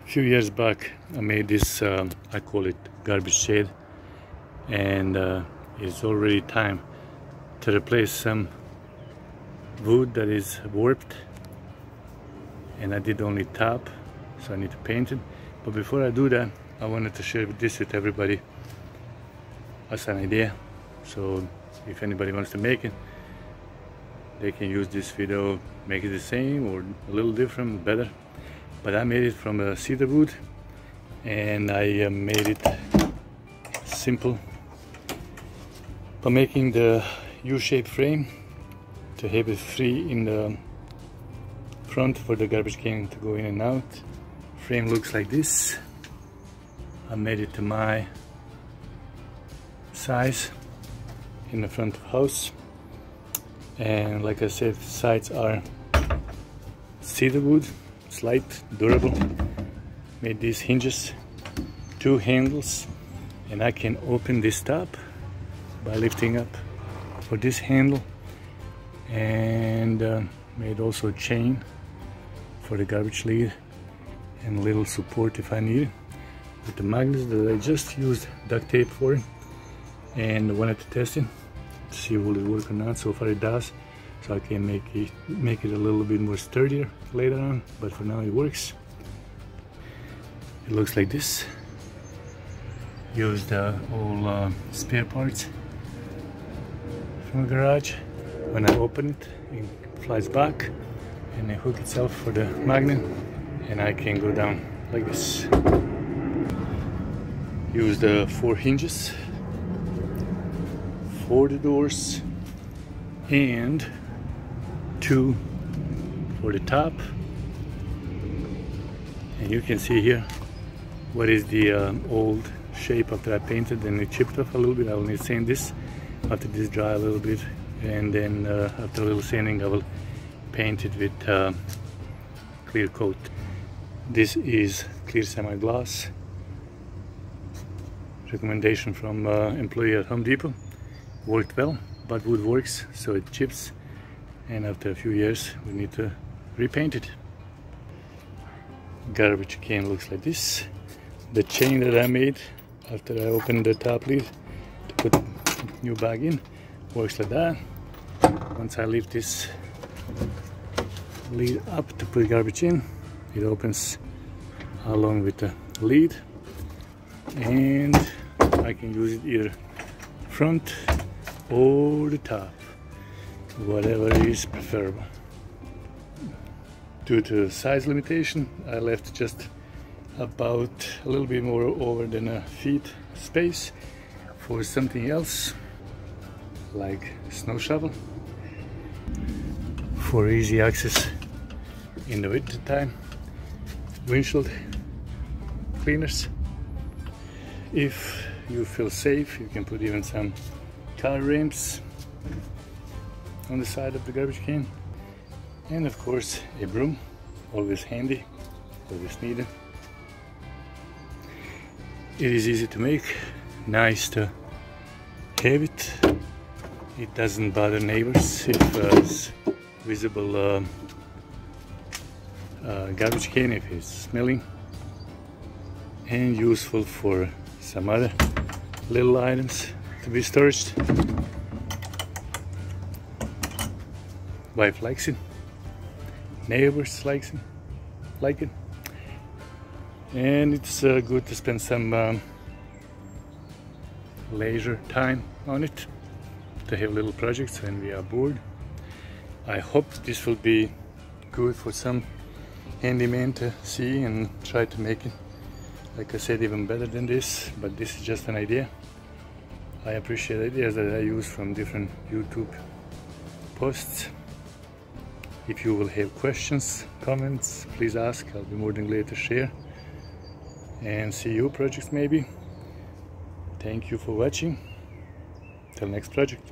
A few years back I made this, I call it garbage shed, and it's already time to replace some wood that is warped, and I did only top, so I need to paint it. But before I do that, I wanted to share this with everybody as an idea, so if anybody wants to make it, they can use this video, make it the same or a little different, better. But I made it from a cedar wood, and I made it simple by making the U-shaped frame to have it free in the front for the garbage can to go in and out. Frame looks like this. I made it to my size in the front of the house, and like I said, sides are cedar wood, it's light, durable. Made these hinges, 2 handles, and I can open this top by lifting up for this handle, and made also a chain for the garbage lid and a little support if I need it, with the magnets that I just used duct tape for it, and I wanted to test it to see will it work or not. So far it does, so I can make it a little bit more sturdier later on, but for now it works. It looks like this. Used all spare parts from the garage. When I open it, it flies back and it hooks itself for the magnet, and I can go down like this. Use the 4 hinges for the doors and 2 for the top, and you can see here what is the old shape after I painted, and it chipped off a little bit. I will need to sand this after this dry a little bit, and then after a little sanding I will paint it with clear coat. This is clear semi-gloss, recommendation from employee at Home Depot. Worked well, but wood works, so it chips, and after a few years we need to repaint it. Garbage can looks like this. The chain that I made after I opened the top lid to put new bag in works like that. Once I lift this lid up to put garbage in, it opens along with the lid, and I can use it either front or the top, whatever is preferable. Due to size limitation, I left just about a little bit more over than a feet space for something else, like snow shovel, for easy access in the winter time. Windshield cleaners. If you feel safe, you can put even some car ramps on the side of the garbage can, and of course a broom, always handy, always needed. It is easy to make, nice to have it. It doesn't bother neighbors if it's visible garbage can if it's smelling, and useful for some other little items to be stored. Wife likes it, neighbors like it, and it's good to spend some leisure time on it, to have little projects when we are bored. I hope this will be good for some handyman to see and try to make it, like I said, even better than this, but this is just an idea. I appreciate ideas that I use from different YouTube posts. If you will have questions, comments, please ask. I'll be more than glad to share and see your projects maybe. Thank you for watching. Till next project.